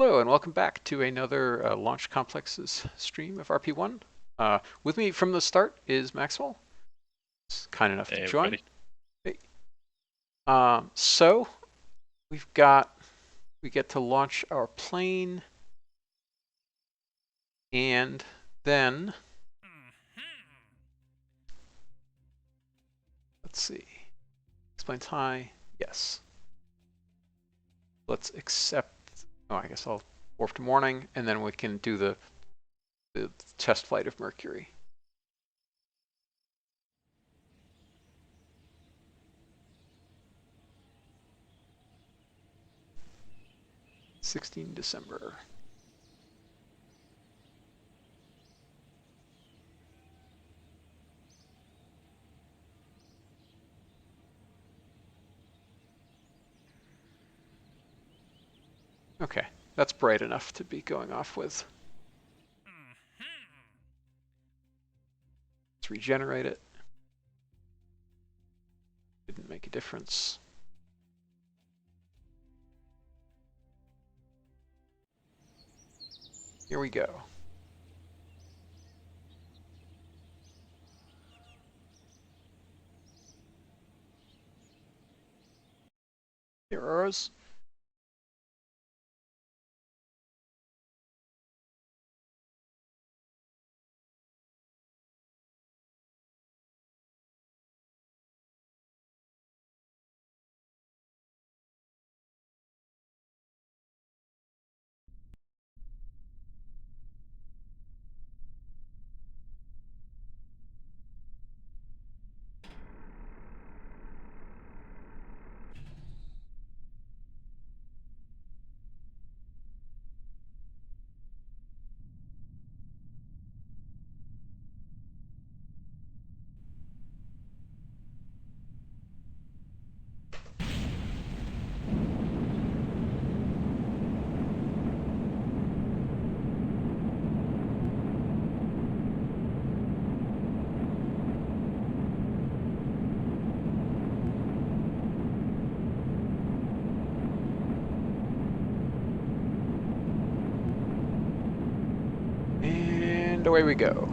Hello and welcome back to another Launch Complexes stream of RP-1. With me from the start is Maxwell. He's kind enough to join. Everybody. Hey. So we get to launch our plane, and then let's see. Explains hi. Yes. Let's accept. Oh, I guess I'll warp to morning, and then we can do the test flight of Mercury. December 16th. Okay, that's bright enough to be going off with. Let's regenerate it. Didn't make a difference. Here we go. Here are ours. And away we go.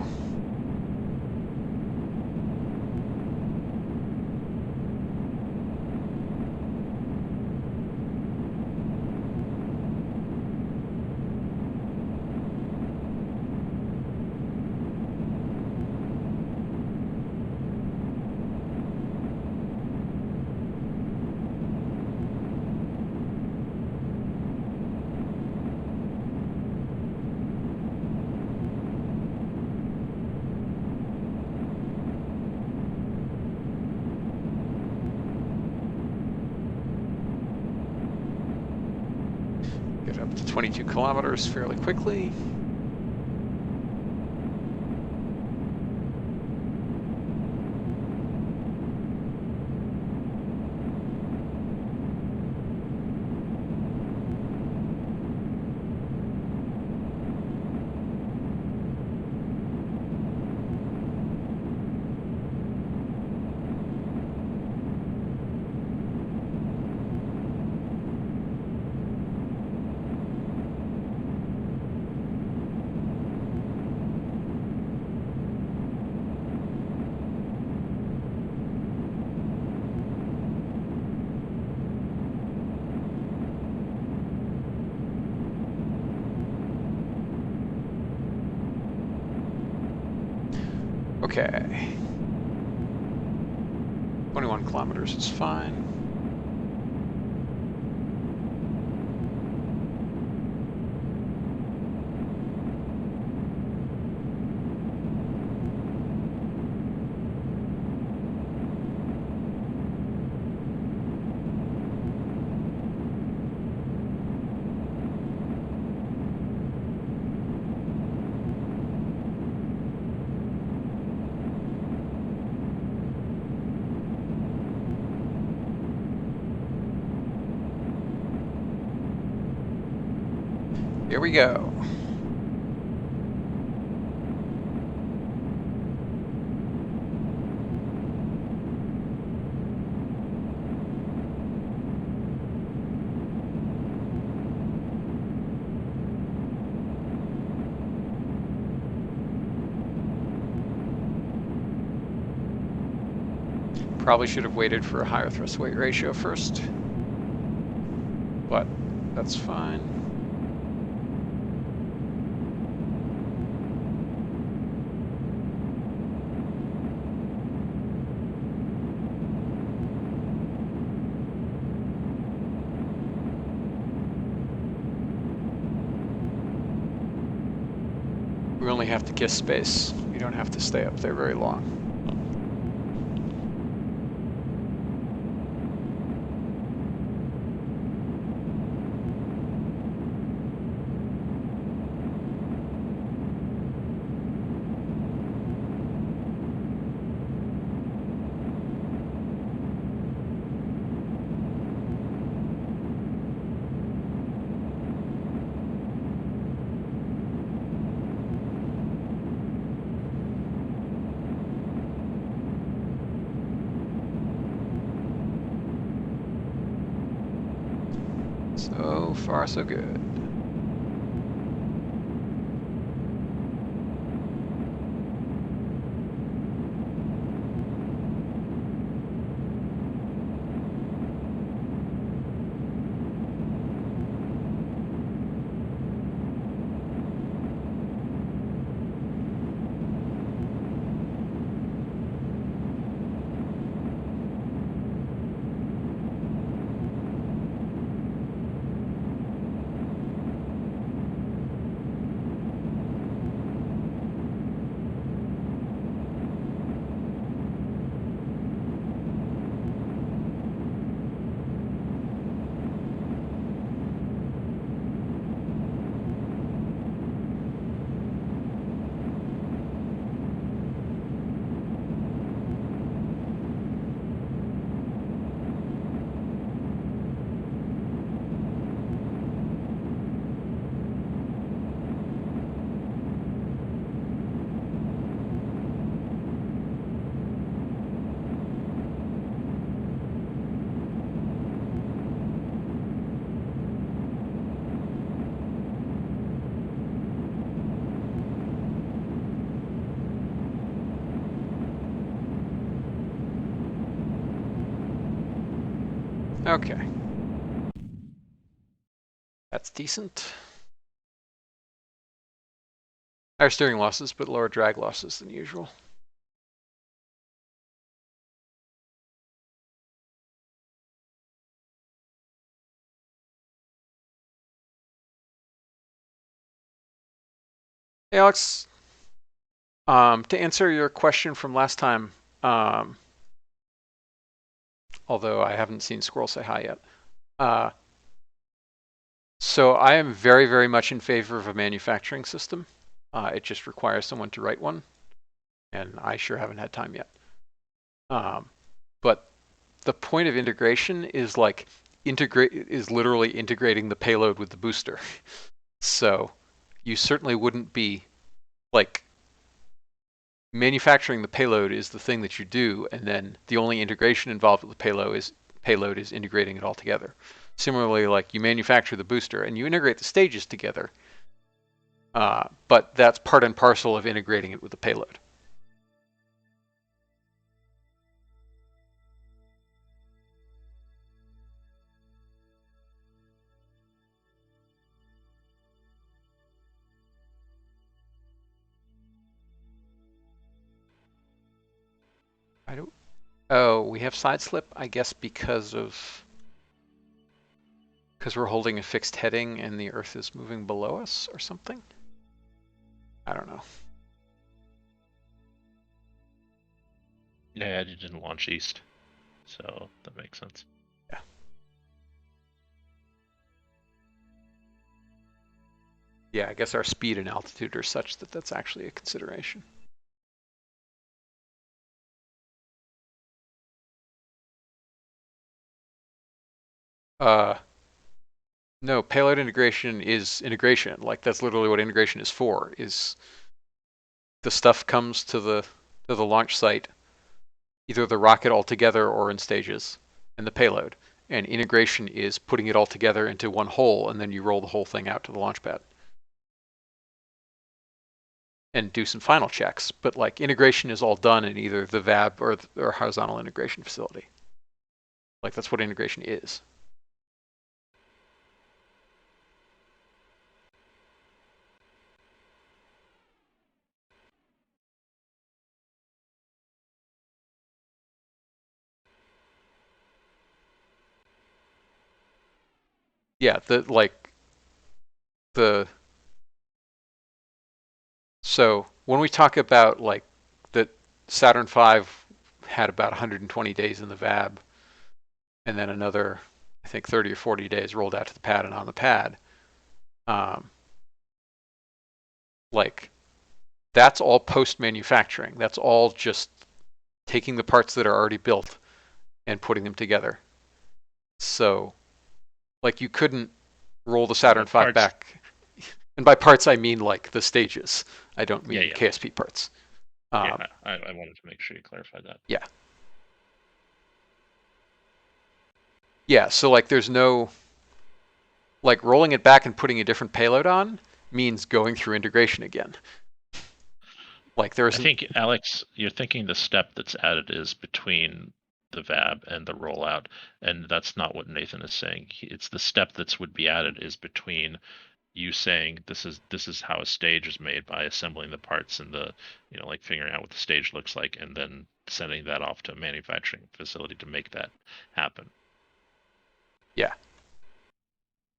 Get up to 22 kilometers fairly quickly. Okay. 21 kilometers is fine. Here we go. Probably should have waited for a higher thrust weight ratio first, but that's fine. We only have to kiss space. You don't have to stay up there very long. So far, so good. Okay. That's decent. Higher steering losses, but lower drag losses than usual. Hey, Alex, to answer your question from last time, although I haven't seen Squirrel say hi yet, so I am very, very much in favor of a manufacturing system. It just requires someone to write one, and I sure haven't had time yet. But the point of integration is like literally integrating the payload with the booster. So you certainly wouldn't be like manufacturing the payload is the thing that you do, and then the only integration involved with the payload is integrating it all together. Similarly, like you manufacture the booster and you integrate the stages together, but that's part and parcel of integrating it with the payload. I don't. Oh, we have side slip, I guess, because we're holding a fixed heading and the Earth is moving below us or something. I don't know. Yeah, you didn't launch east, so that makes sense. Yeah. Yeah, I guess our speed and altitude are such that that's actually a consideration. No, payload integration is integration. Like that's literally what integration is for. Is the stuff comes to the launch site, either the rocket altogether or in stages, and the payload. And integration is putting it all together into one whole, and then you roll the whole thing out to the launch pad. and do some final checks. But like integration is all done in either the VAB or horizontal integration facility. Like that's what integration is. Yeah, the so when we talk about like that Saturn V had about 120 days in the VAB, and then another, I think 30 or 40 days rolled out to the pad and on the pad. Um, like that's all post manufacturing. That's all just taking the parts that are already built and putting them together. So like you couldn't roll the Yeah, Saturn but V parts. back. And by parts, I mean like the stages. I don't Yeah, mean yeah, KSP parts. yeah. Um, I wanted to make sure you clarified that. yeah. Yeah. So like there's no, like rolling it back and putting a different payload on means going through integration again. Like there I isn't, think, Alex, you're thinking the step that's added is between the VAB and the rollout, and that's not what Nathan is saying. It's the step that's would be added is between you saying this is how a stage is made by assembling the parts and the like figuring out what the stage looks like and then sending that off to a manufacturing facility to make that happen. yeah.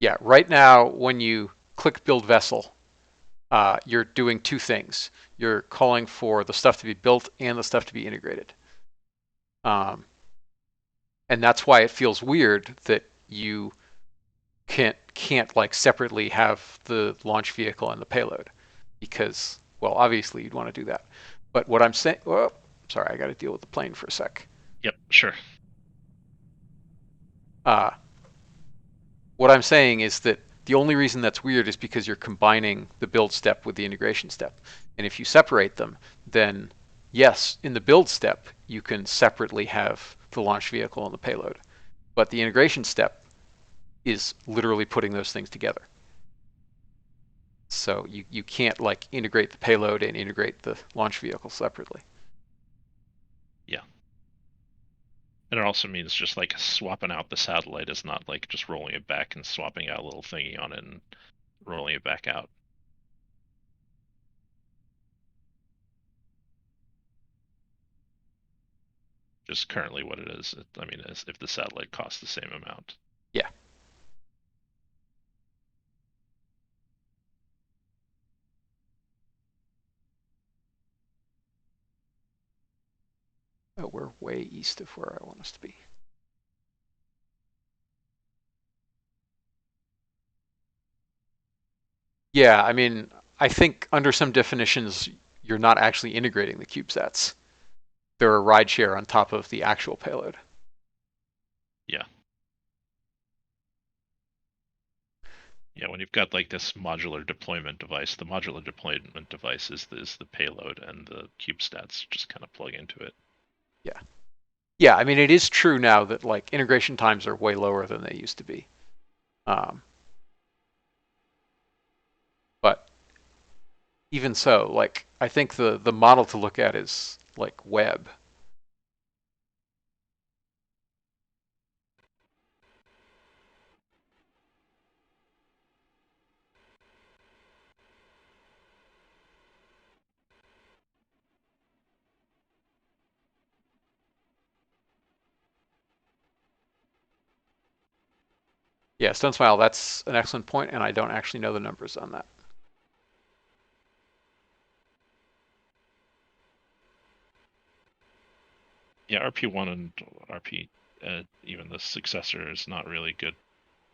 Yeah. Right now, when you click build vessel, you're doing two things. You're calling for the stuff to be built and the stuff to be integrated. Um, and that's why it feels weird that you can't like separately have the launch vehicle and the payload, because well, obviously you'd want to do that. But what I'm saying, oh, sorry, I got to deal with the plane for a sec. Yep, sure. Uh, what I'm saying is that the only reason that's weird is because you're combining the build step with the integration step. And if you separate them, then yes, in the build step, you can separately have the launch vehicle and the payload. But the integration step is literally putting those things together. So you can't like integrate the payload and integrate the launch vehicle separately. Yeah. And it also means just like swapping out the satellite is not like just rolling it back and swapping out a little thingy on it and rolling it back out. Just currently what it is. I mean, as if the satellite costs the same amount. Yeah. Oh, we're way east of where I want us to be. Yeah, I mean, I think under some definitions, you're not actually integrating the CubeSats. They're a rideshare on top of the actual payload. Yeah. Yeah, when you've got like this modular deployment device, the modular deployment device is the payload and the CubeStats just kind of plug into it. Yeah. Yeah, I mean, it is true now that like integration times are way lower than they used to be. Um, but even so, like I think the model to look at is like web. Yeah, Stone Smile, that's an excellent point, and I don't actually know the numbers on that. Yeah, RP-1 and RP, even the successor, is not really good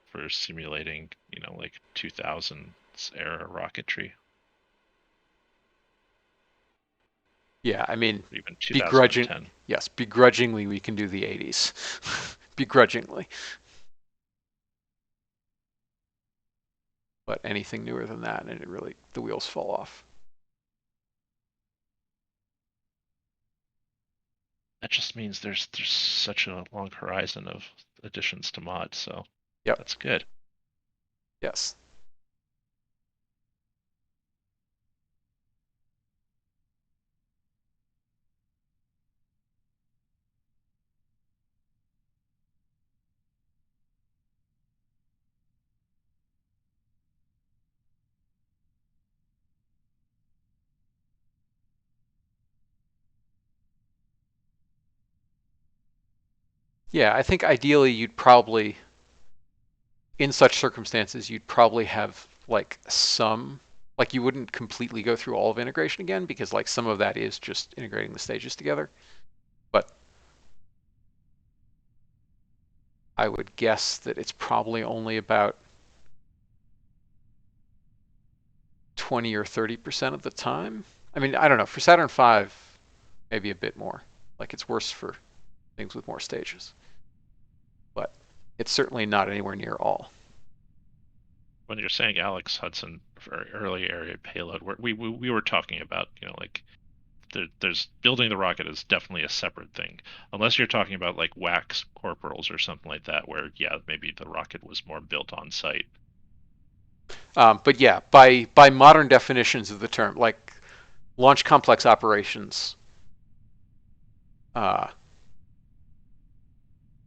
for simulating, like 2000s era rocketry, Yeah, I mean, even begrudging, 2010. yes, begrudgingly we can do the 80s. Begrudgingly. But anything newer than that, and it really, the wheels fall off. That just means there's such a long horizon of additions to mod, so Yep, that's good. yes. Yeah, I think ideally you'd probably, in such circumstances, you'd probably have like some, like you wouldn't completely go through all of integration again because like some of that is just integrating the stages together. But I would guess that it's probably only about 20 or 30% of the time. I mean, I don't know. For Saturn V, maybe a bit more. Like it's worse for things with more stages. But it's certainly not anywhere near all. When you're saying Alex Hudson for early area payload, we were talking about, like there's building the rocket is definitely a separate thing, unless you're talking about like wax corporals or something like that, where yeah, maybe the rocket was more built on site. But yeah, by modern definitions of the term, like launch complex operations uh,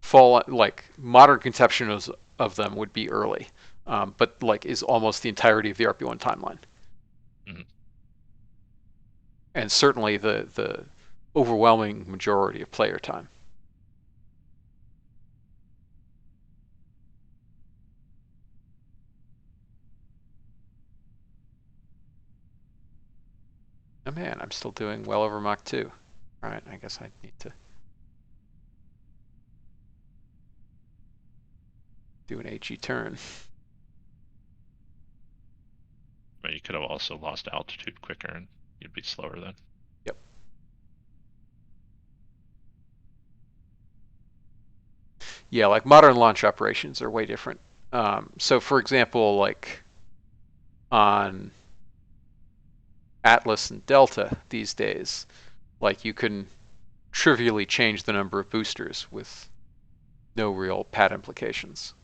fall like modern conceptions of them would be early, but like is almost the entirety of the RP-1 timeline, Mm-hmm. and certainly the overwhelming majority of player time. Oh man, I'm still doing well over Mach 2. All right, I guess I need to do an HE turn. But you could have also lost altitude quicker, and you'd be slower then. Yep. Yeah, like modern launch operations are way different. So for example, like on Atlas and Delta these days, like you can trivially change the number of boosters with no real pad implications.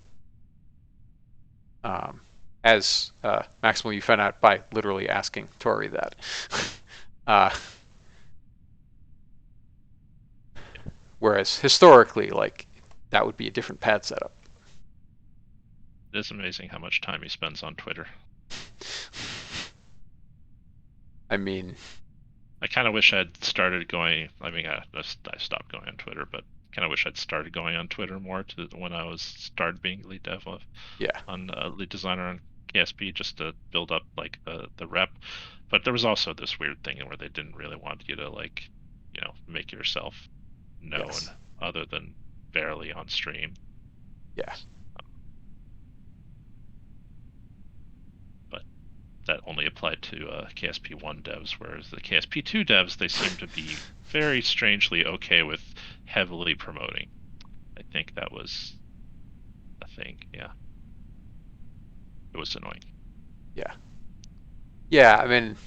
Um, as Maximal, you found out by literally asking Tori that. uh, whereas historically, like that would be a different pad setup. It is amazing how much time he spends on Twitter. I mean, I kind of wish I'd started going. I mean, I stopped going on Twitter, but kind of wish I'd started going on Twitter more to when I was started being lead dev yeah, on lead designer on KSP, just to build up like the rep. But there was also this weird thing where they didn't really want you to like, make yourself known yes, other than barely on stream. yeah, But that only applied to KSP1 devs, whereas the KSP2 devs, they seem to be very strangely okay with heavily promoting. I think that was a thing. Yeah, it was annoying. yeah, yeah. I mean,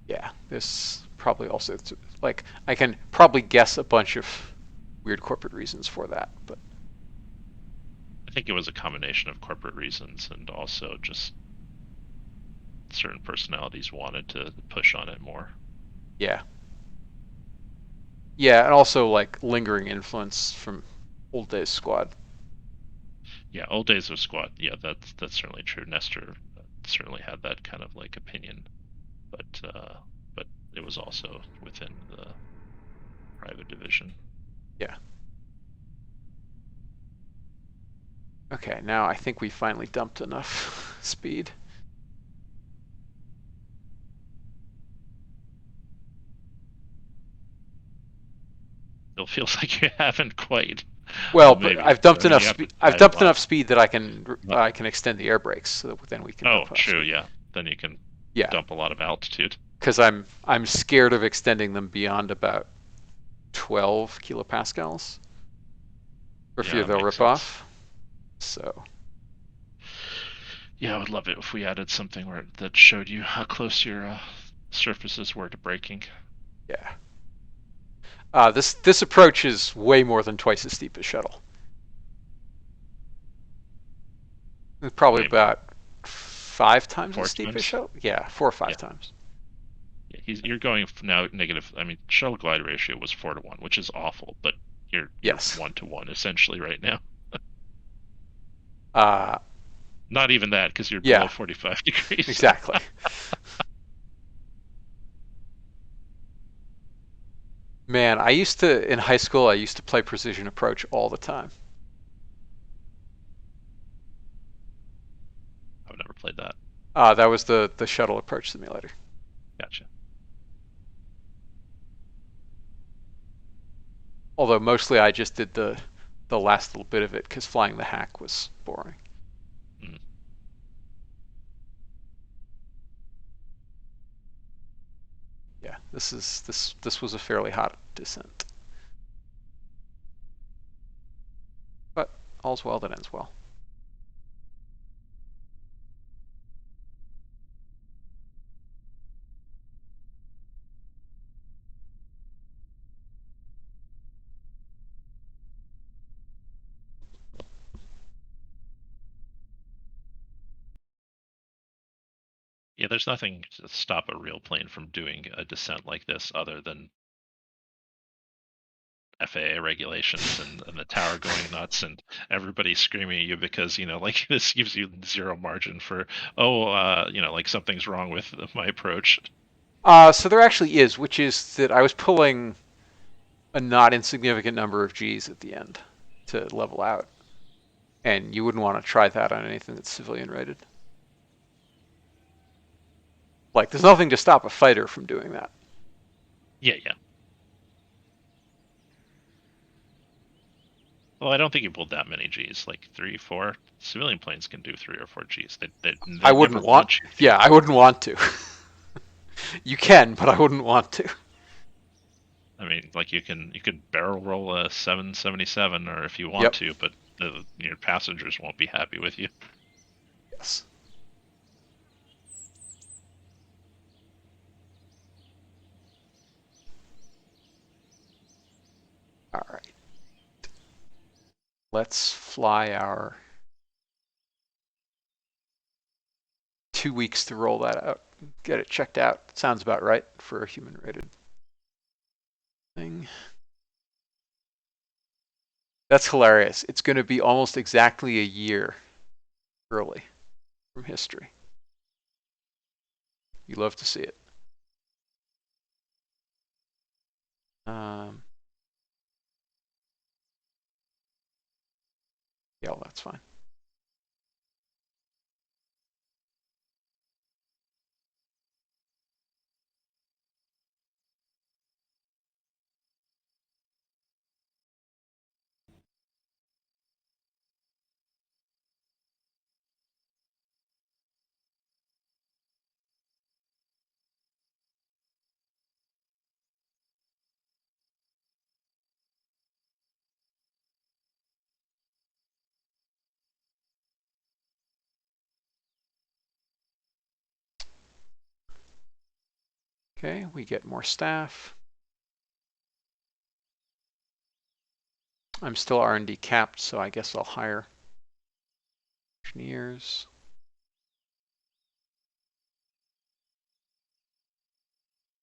yeah. This probably also like I can probably guess a bunch of weird corporate reasons for that, but I think it was a combination of corporate reasons and also just certain personalities wanted to push on it more. yeah, yeah, and also like lingering influence from old days squad. Yeah, old days of squad. Yeah, that's certainly true. Nestor certainly had that kind of like opinion, but it was also within the private division. Yeah. Okay, now I think we finally dumped enough speed. Still feels like you haven't quite. Well, Well, but maybe. I've dumped I mean, enough you haven't speed. I've died a dumped lot. enough speed that But, I can extend the air brakes, so that then we can oh, dump enough true. speed. Yeah. Then you can Yeah, dump a lot of altitude. because I'm scared of extending them beyond about 12 kilopascals, for Yeah, fear that they'll makes rip sense. off. So Yeah, I would love it if we added something where that showed you how close your surfaces were to breaking. yeah, this approach is way more than twice as steep as shuttle. It's probably Way more. about 5 times as Four steep as times. shuttle. Yeah, 4 or 5 Yeah. times. Yeah, you're going now negative. I mean, shuttle glide ratio was 4-1, which is awful, but you're Yes. 1-1 essentially right now. Uh, Not even that, because you're below yeah, 45 degrees. exactly. Man, in high school, I used to play Precision Approach all the time. I've never played that. That was the shuttle approach simulator. Gotcha. Although mostly I just did the last little bit of it because flying the hack was boring. Mm. Yeah, this was a fairly hot descent, but all's well that ends well. Yeah, there's nothing to stop a real plane from doing a descent like this other than FAA regulations and the tower going nuts and everybody screaming at you because, like this gives you zero margin for, like something's wrong with my approach. So there actually is, which is that I was pulling a not insignificant number of G's at the end to level out, and you wouldn't want to try that on anything that's civilian rated. Like, there's nothing to stop a fighter from doing that. Yeah, yeah. Well, I don't think you pulled that many Gs, like 3, 4. Civilian planes can do 3 or 4 Gs. I They never wouldn't want. want you to. Yeah, I wouldn't want to. You can, but I wouldn't want to. I mean, like you could barrel roll a 777, or if you want Yep. to, but your passengers won't be happy with you. Yes. All right. Let's fly our 2 weeks to roll that out. Get it checked out. Sounds about right for a human rated thing. That's hilarious. It's going to be almost exactly a year early from history. You love to see it. Um, yeah, well, that's fine. Okay, we get more staff. I'm still R&D capped, so I guess I'll hire engineers.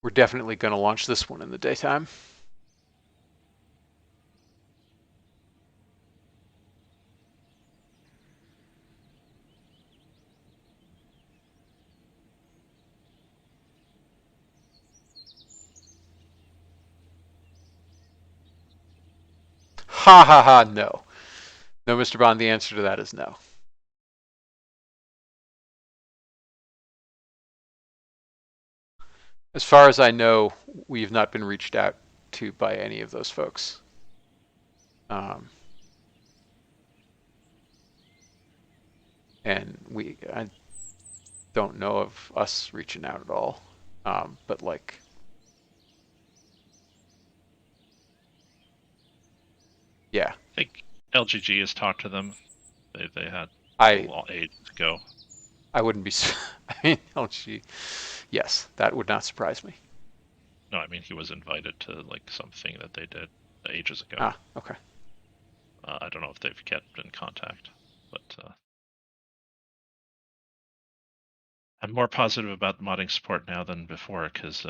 We're definitely going to launch this one in the daytime. Ha ha ha, no. No, Mr. Bond, the answer to that is no. As far as I know, we've not been reached out to by any of those folks. And I don't know of us reaching out at all. But like, yeah, I think LGG has talked to them. They had a I long age ago. I wouldn't be. I mean, LG, yes, that would not surprise me. No, I mean he was invited to like something that they did ages ago. Ah, okay. I don't know if they've kept in contact, but I'm more positive about modding support now than before because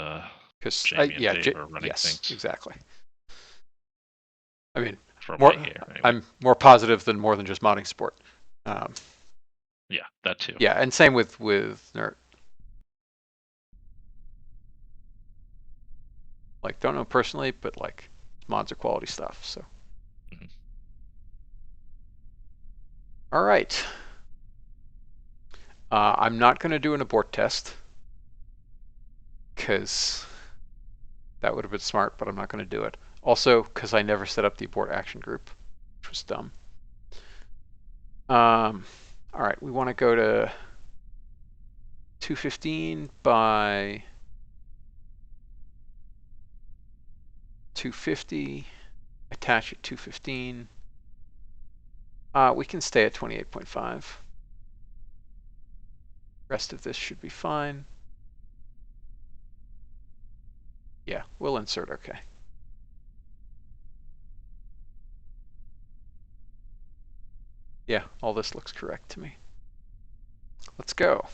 Jamie and Yeah, Dave are running yes, things exactly. I mean, from more. my here anyway. I'm more positive than more than just modding support. Yeah, that too. Yeah, and same with Nerd. Like, don't know personally, but like, mods are quality stuff. So, all right. I'm not going to do an abort test because that would have been smart, but I'm not going to do it. Also, because I never set up the abort action group, which was dumb. All right, we want to go to 215 by 250. Attach at 215. We can stay at 28.5. Rest of this should be fine. Yeah, we'll insert okay. Yeah, all this looks correct to me. Let's go.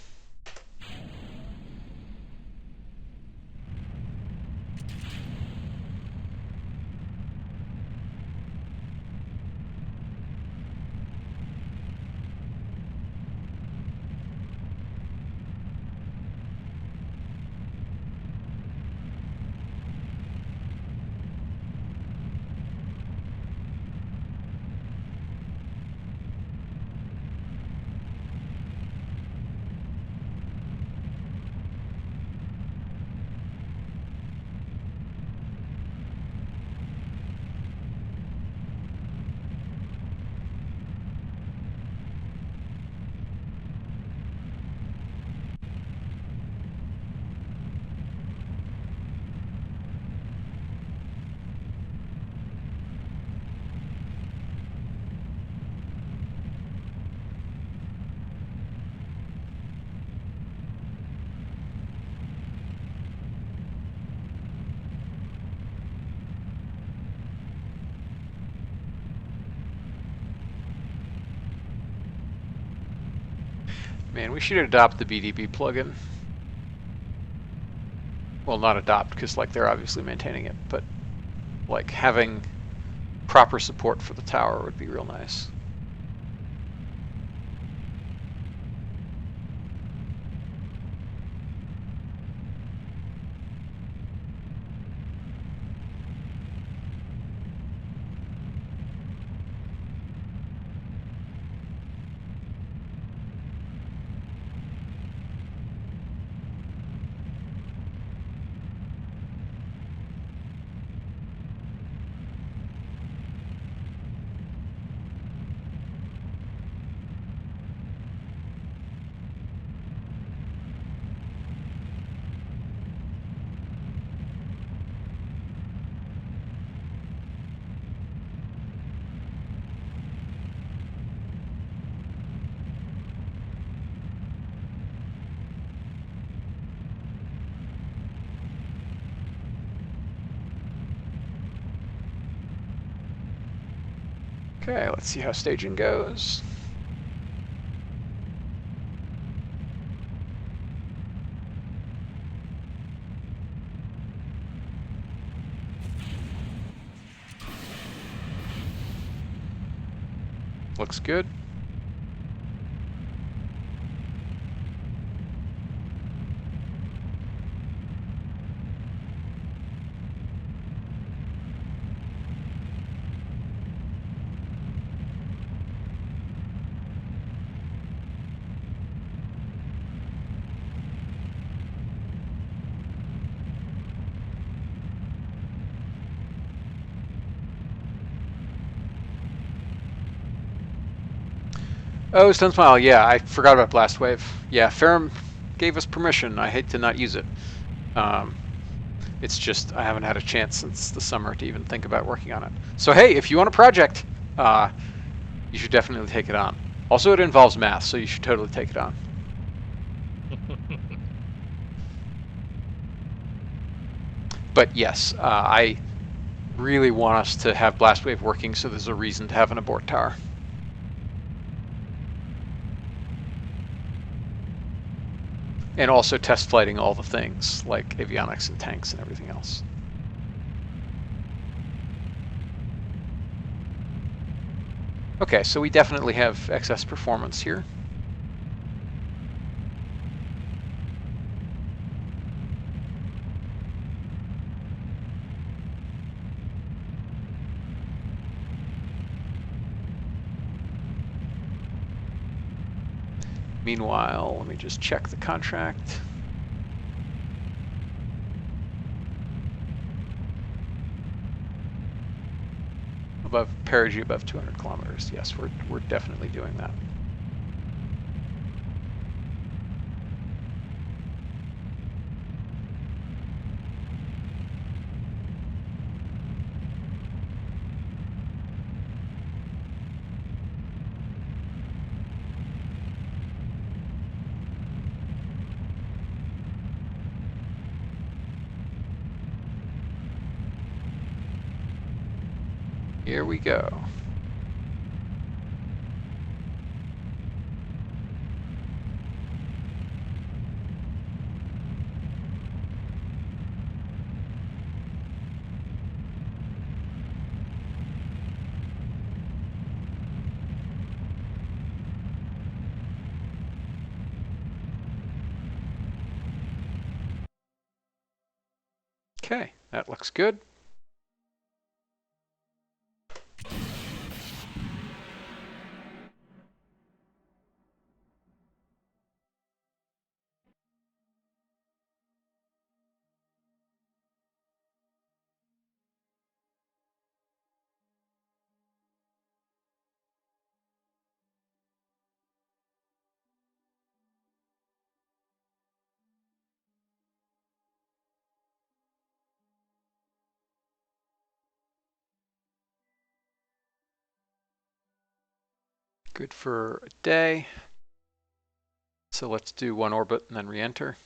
Man, we should adopt the BDB plugin. Well, not adopt, because like they're obviously maintaining it, but like having proper support for the tower would be real nice. Okay, let's see how staging goes. Looks good. Oh, Stun Smile, yeah, I forgot about Blast Wave. Yeah, Ferrum gave us permission. I hate to not use it. It's just I haven't had a chance since the summer to even think about working on it. So hey, if you want a project, you should definitely take it on. Also, it involves math, so you should totally take it on. But yes, I really want us to have Blast Wave working, so there's a reason to have an abort tower. And also test flighting all the things, like avionics and tanks and everything else. Okay, so we definitely have excess performance here. Meanwhile, let me just check the contract. Above perigee above 200 kilometers. Yes, we're definitely doing that. Here we go. Okay, that looks good. Good for a day. So let's do one orbit and then re-enter.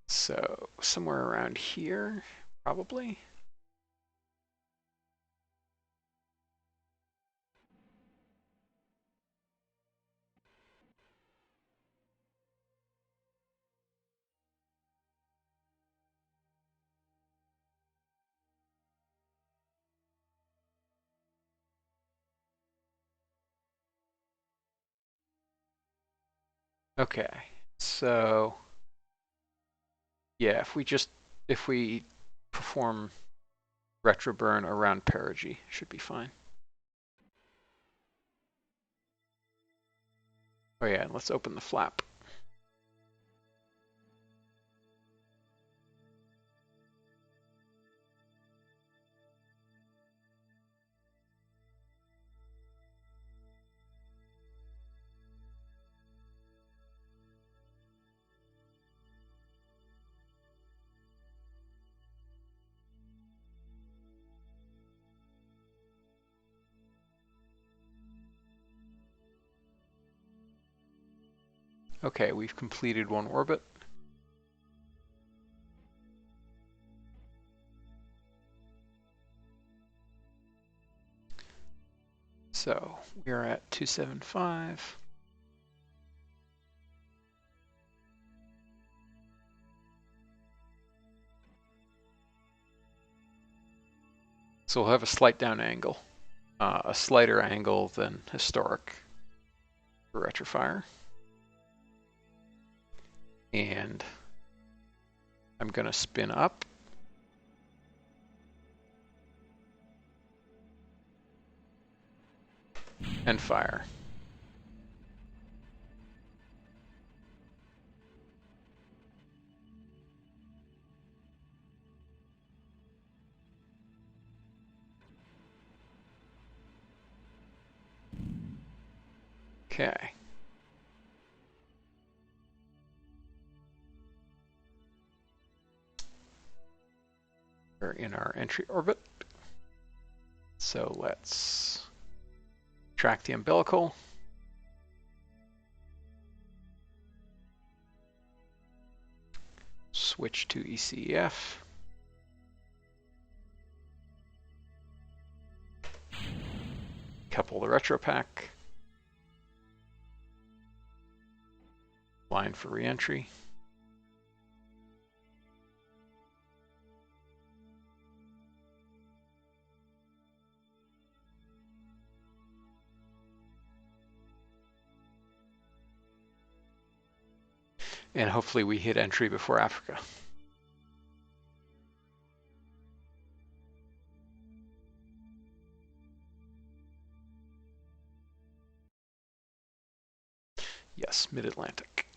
So somewhere around here, probably. Okay, so yeah, if we perform retroburn around perigee, should be fine. Oh yeah, and let's open the flap. Okay, we've completed one orbit. So we're at 275. So we'll have a slight down angle, a slighter angle than historic for retrofire. And I'm going to spin up. And fire. Okay. We're in our entry orbit. So let's track the umbilical. switch to ECF. Couple the retro pack. Line for reentry. And hopefully we hit entry before Africa. Yes, Mid-Atlantic.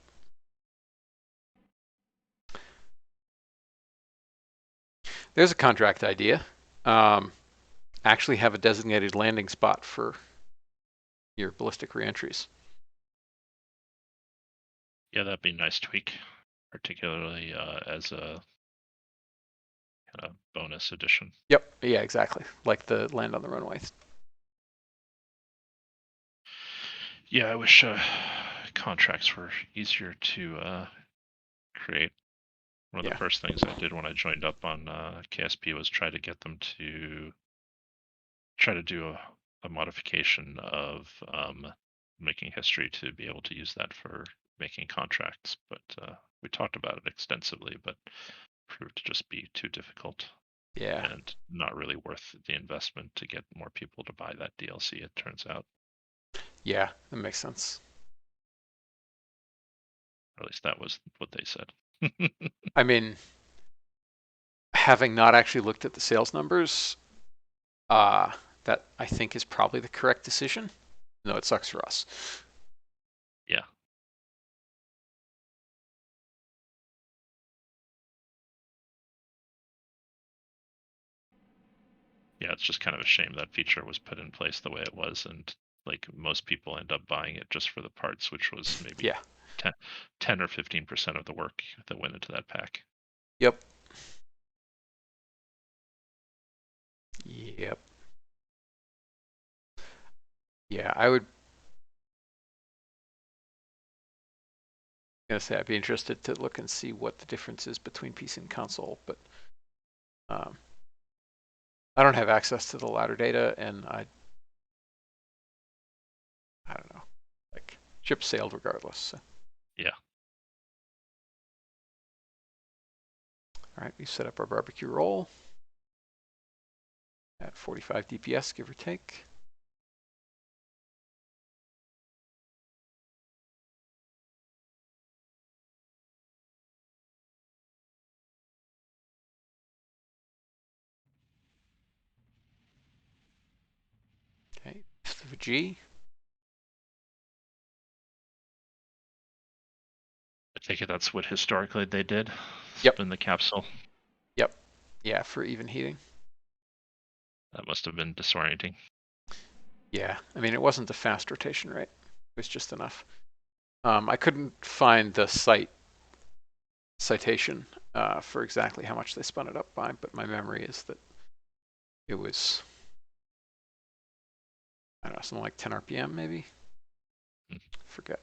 There's a contract idea. Actually have a designated landing spot for your ballistic reentries. Yeah, that'd be a nice tweak, particularly as a kind of bonus addition. Yep, yeah, exactly. Like the land on the runway. Yeah, I wish contracts were easier to create. One of the first things I did when I joined up on KSP was try to get them to try to do a modification of making history to be able to use that for making contracts. But we talked about it extensively, but proved to just be too difficult. Yeah. And not really worth the investment to get more people to buy that DLC, it turns out. Yeah, that makes sense. Or at least that was what they said. I mean, having not actually looked at the sales numbers, that I think is probably the correct decision. No, it sucks for us. Yeah. Yeah, it's just kind of a shame that feature was put in place the way it was, and like most people end up buying it just for the parts, which was maybe Yeah. 10 or 15% of the work that went into that pack. Yep. Yep. Yeah, I would gonna say I'd be interested to look and see what the difference is between PC and console, but I don't have access to the ladder data, and I don't know. Like, ship sailed regardless. So. Yeah. All right, we set up our barbecue roll at 45 DPS, give or take. Okay, fifth of a G. I take it that's what historically they did. Yep. Spin the capsule. Yep. Yeah, for even heating. That must have been disorienting. Yeah, I mean, it wasn't a fast rotation rate. It was just enough. I couldn't find the citation for exactly how much they spun it up by, but my memory is that it was, I don't know, something like 10 RPM maybe? Forget.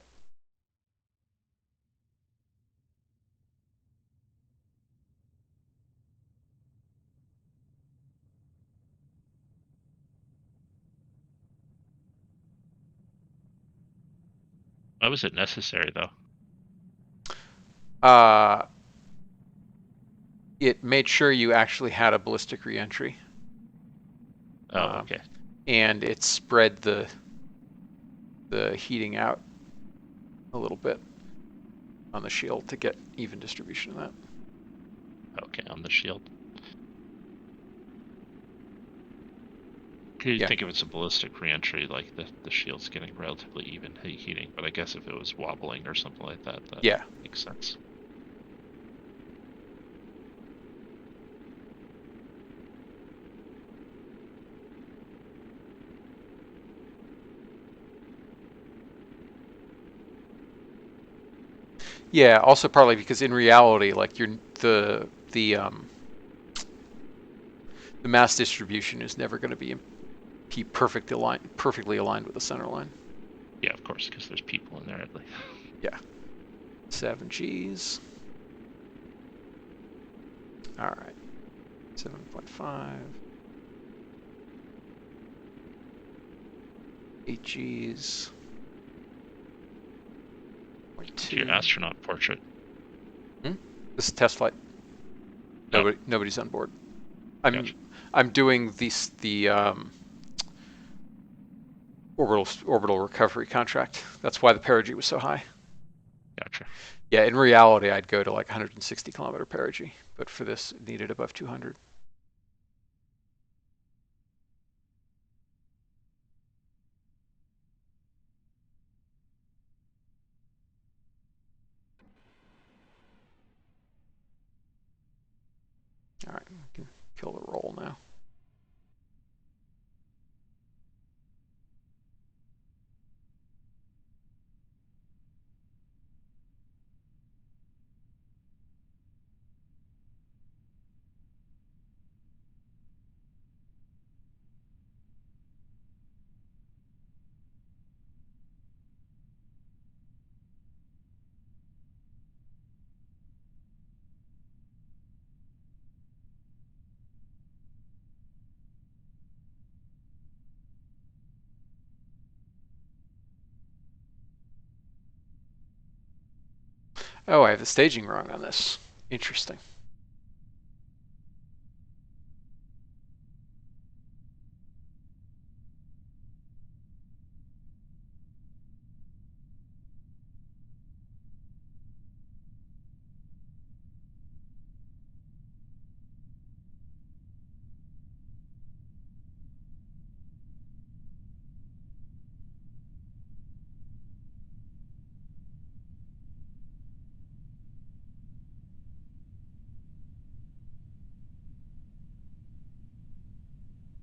Why was it necessary, though? It made sure you actually had a ballistic reentry. Oh, okay. And it spread the heating out a little bit on the shield to get even distribution of that. Okay, on the shield. You think if it's a ballistic reentry, like the shield's getting relatively even heating, but I guess if it was wobbling or something like that, that makes sense. Yeah, also partly because in reality, like the mass distribution is never going to be perfectly aligned with the center line. Yeah, of course, because there's people in there at least. Yeah. 7 Gs. All right. 7.5. 8 Gs. To your 0.2. astronaut portrait. This is test flight. Oh, Nobody's on board. gotcha. I'm doing the orbital recovery contract. That's why the perigee was so high. Gotcha. Yeah, in reality, I'd go to like 160 kilometer perigee, but for this, it needed above 200. All right, we can kill the roll now. Oh, I have the staging wrong on this. Interesting.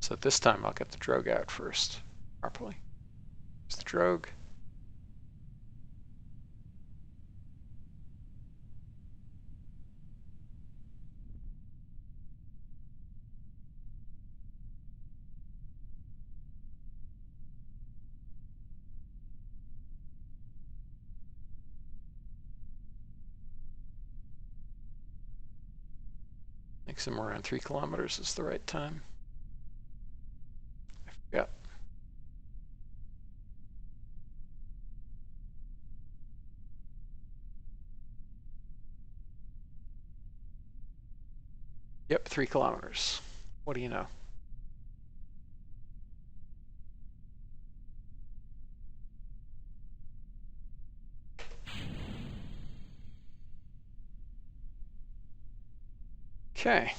So this time I'll get the drogue out first, properly. Here's the drogue. Make somewhere around 3 kilometers is the right time. I forgot. Yep, 3 kilometers. What do you know? Okay,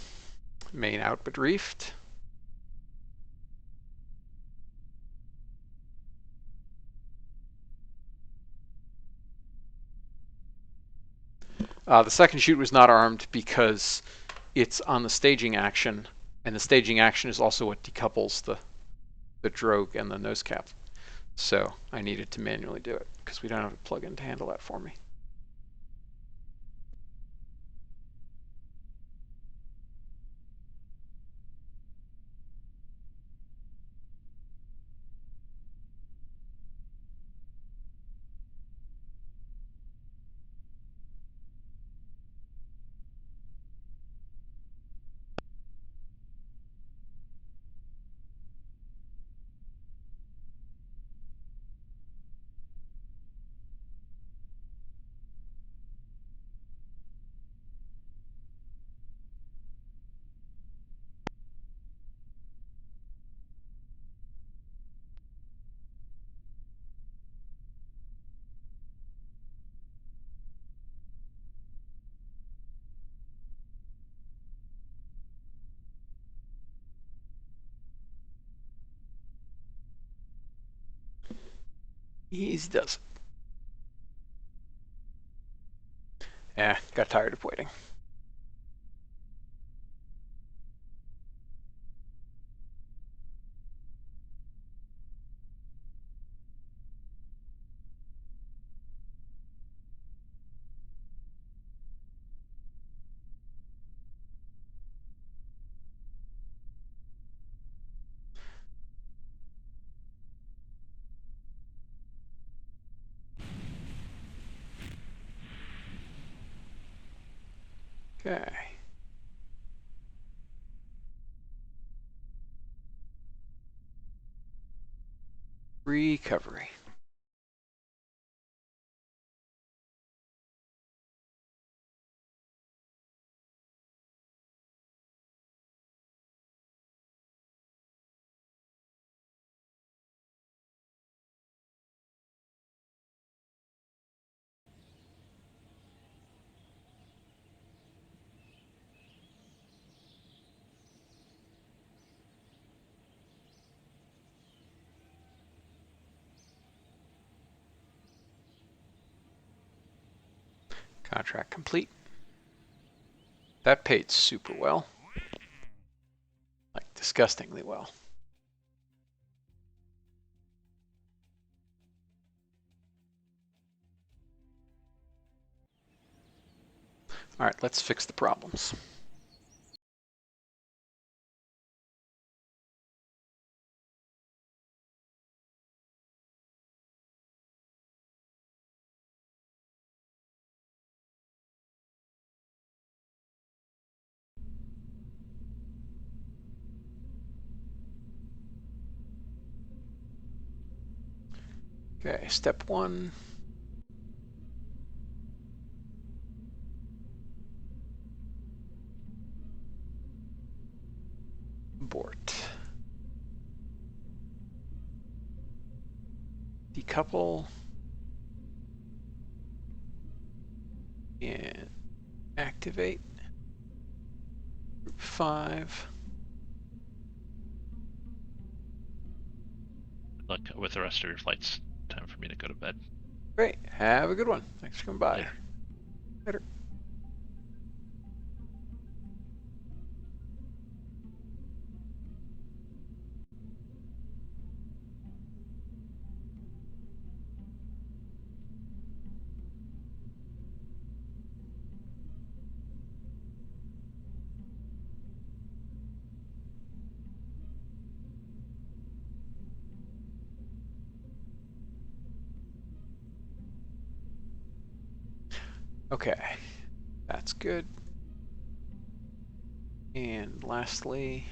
main output reefed. The second chute was not armed because it's on the staging action, and the staging action is also what decouples the drogue and the nose cap. So I needed to manually do it because we don't have a plugin to handle that for me. Easy does it. Got tired of waiting. Okay. Recovery. Contract complete. That paid super well. Like, disgustingly well. All right, let's fix the problems. Okay, step 1. Abort. Decouple. And activate. Group 5. Look, with the rest of your flights, time for me to go to bed. Great. Have a good one. Thanks for coming by. Later. Later. Okay, that's good. And lastly,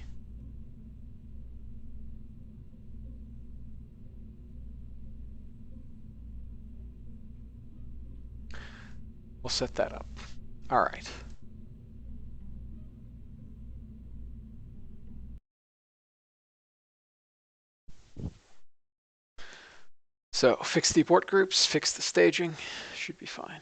we'll set that up. All right. So fix the abort groups, fix the staging, should be fine.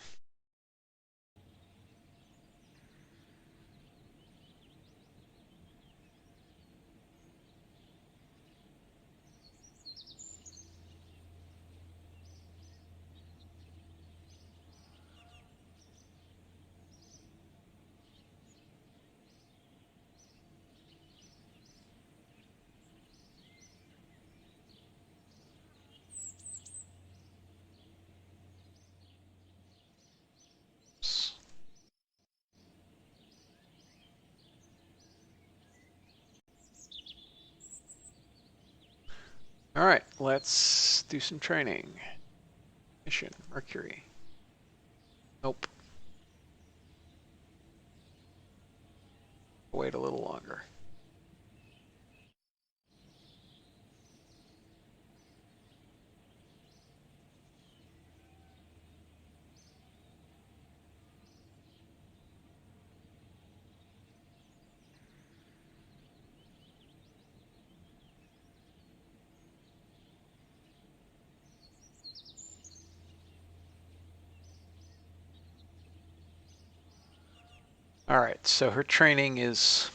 All right, let's do some training. Mission, Mercury. Nope. Wait a little longer. All right, so her training is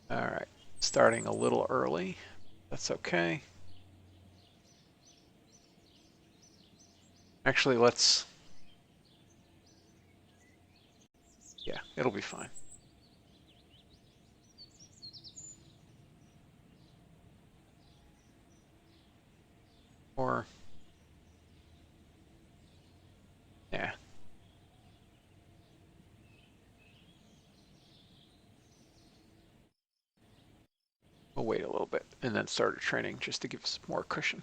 all right, starting a little early. That's okay. Actually, yeah, it'll be fine. Or, yeah. We'll wait a little bit and then start a training just to give us more cushion.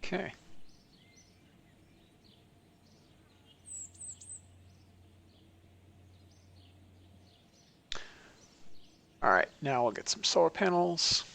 Okay. All right, now we'll get some solar panels.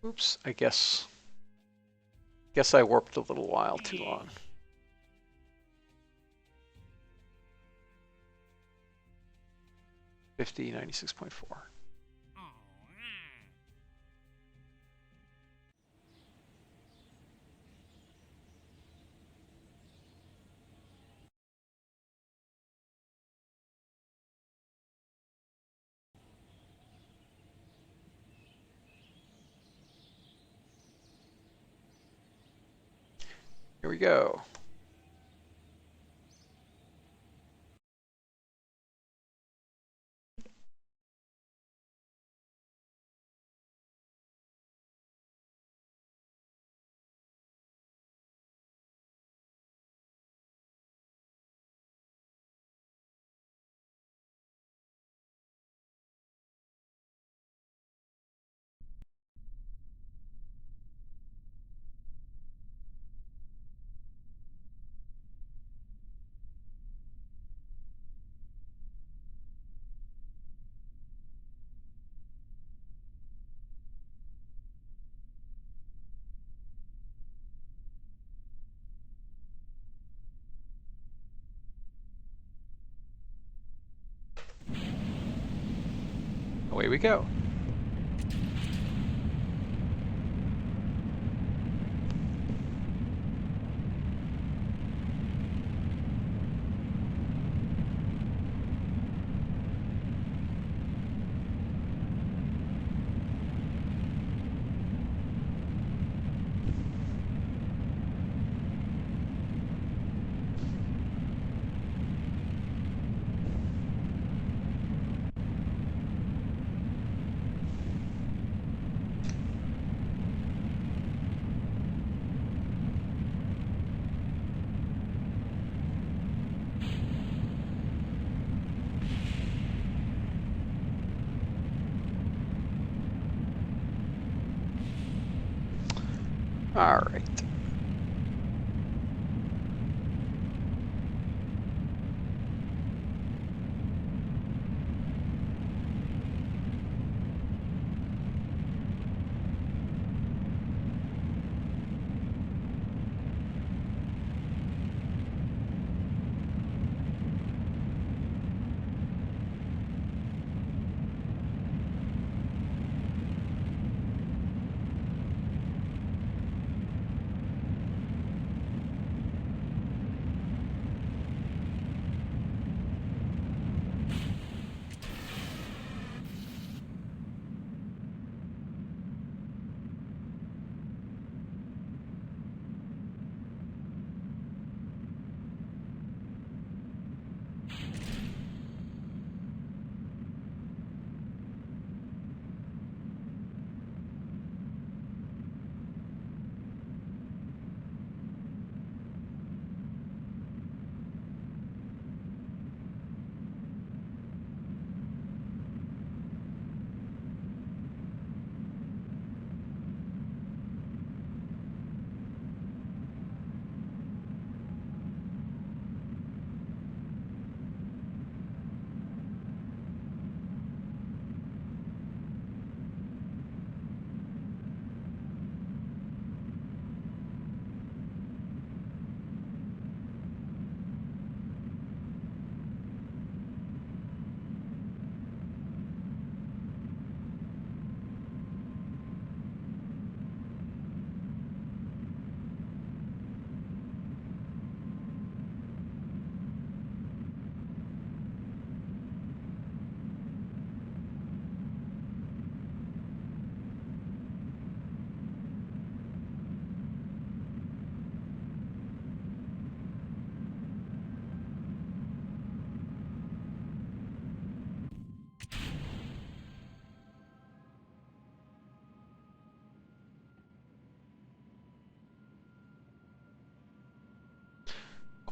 Oops, I guess I warped a little while too long. $50, 96.4. Here we go. Away we go. All right.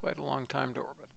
Quite a long time to orbit.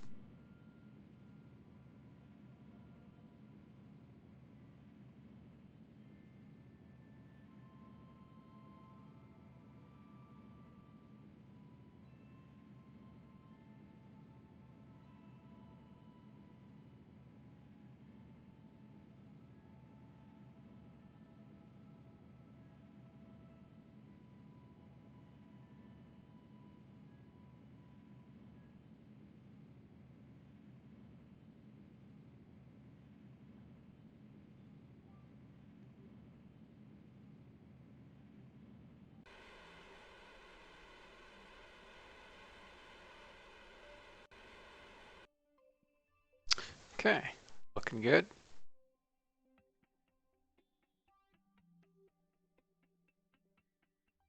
Okay, looking good.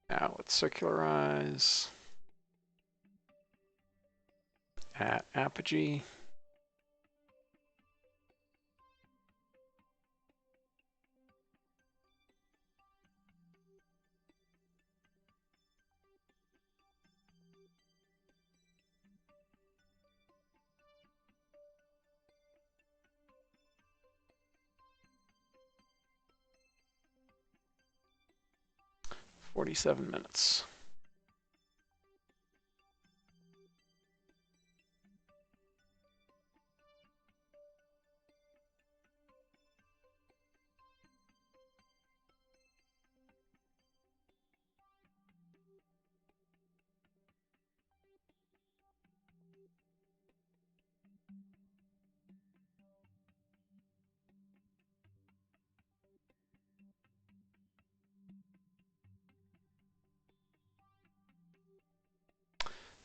Now let's circularize at apogee. "47 minutes.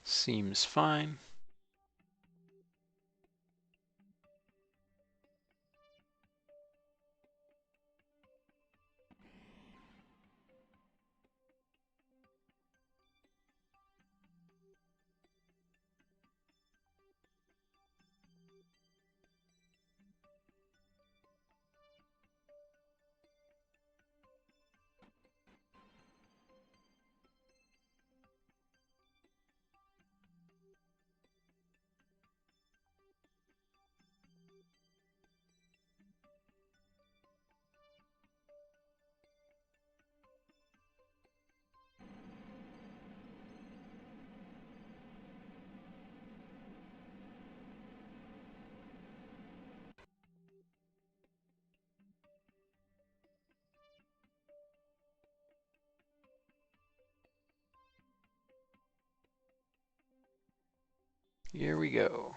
Seems fine. Here we go.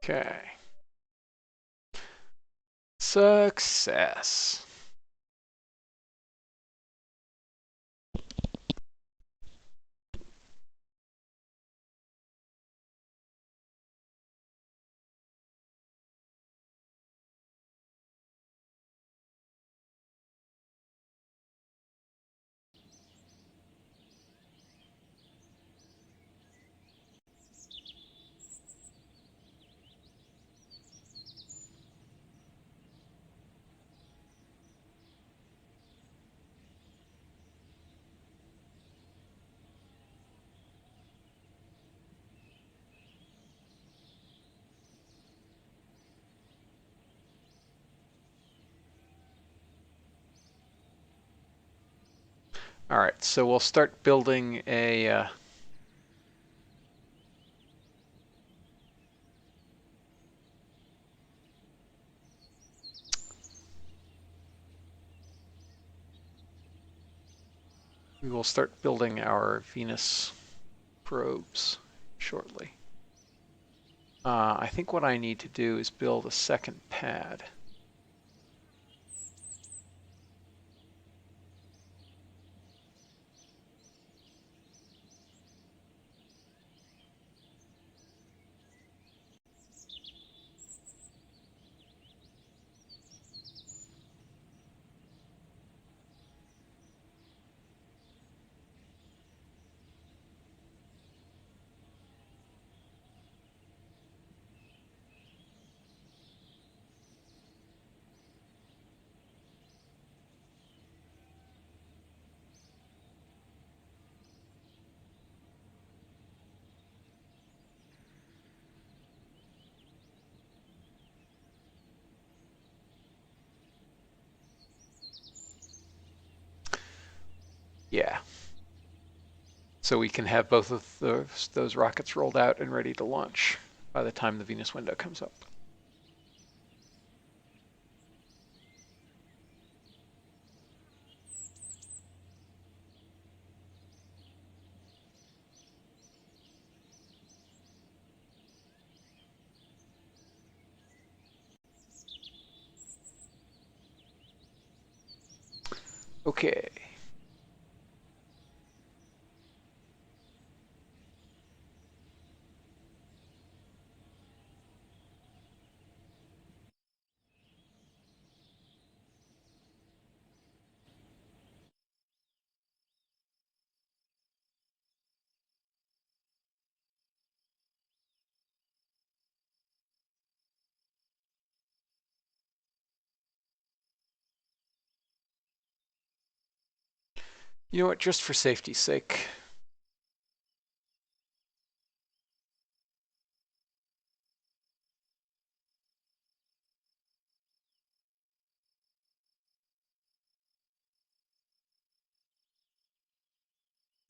Okay. Success. All right, so we'll start building a we will start building our Venus probes shortly. I think what I need to do is build a second pad. Yeah. So we can have both of those rockets rolled out and ready to launch by the time the Venus window comes up. Okay. You know what, just for safety's sake,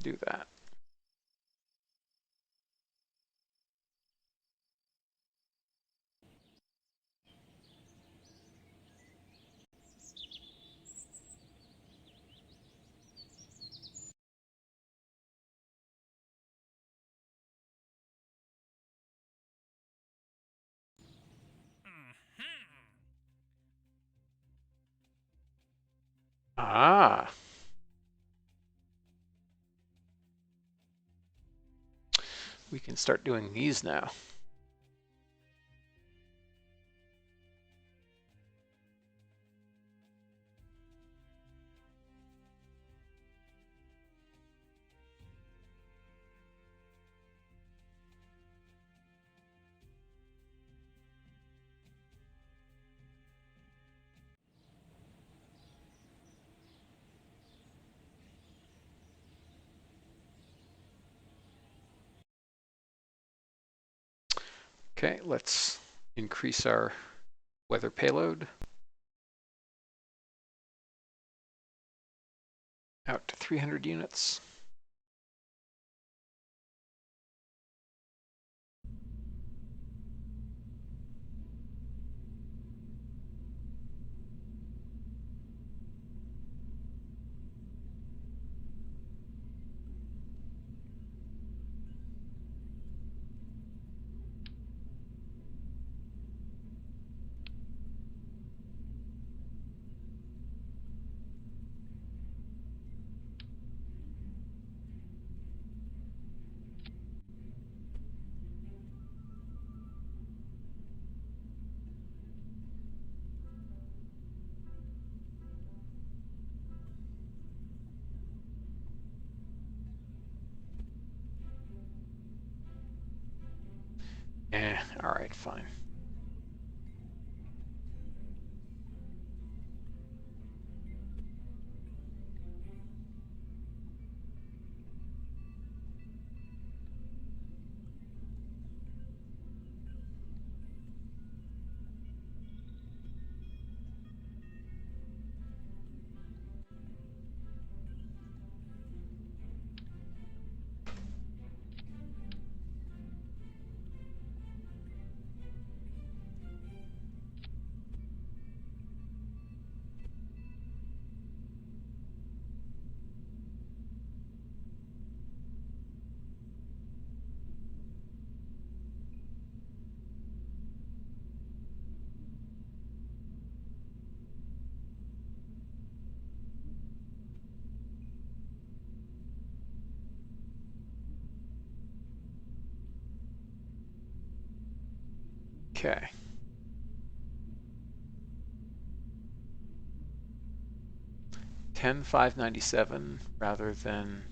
do that. Ah, we can start doing these now. Okay, let's increase our weather payload out to 300 units. All right, fine. Okay. 10,597 rather than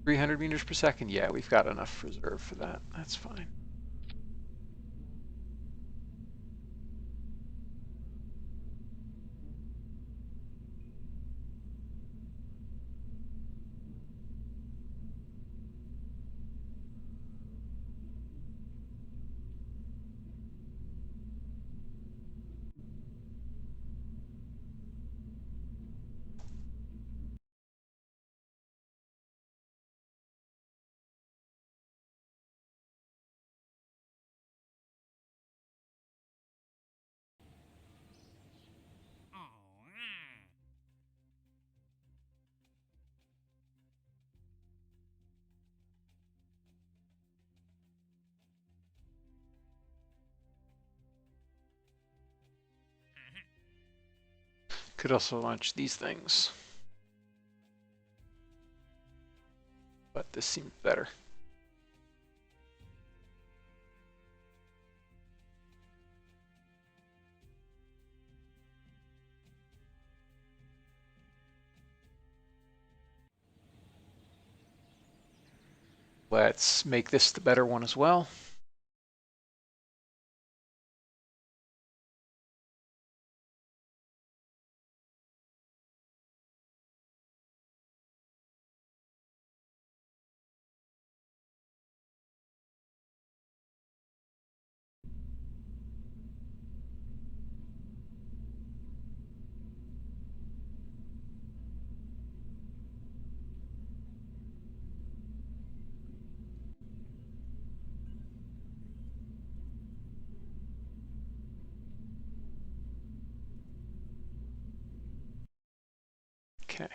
300 meters per second. Yeah, we've got enough reserve for that. That's fine. Could also launch these things, but this seems better. Let's make this the better one as well. Okay.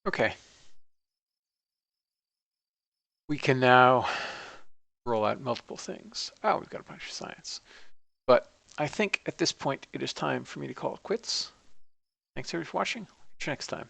Okay. We can now roll out multiple things. Oh, we've got a bunch of science. But I think at this point it is time for me to call it quits. Thanks everybody for watching. Catch you next time.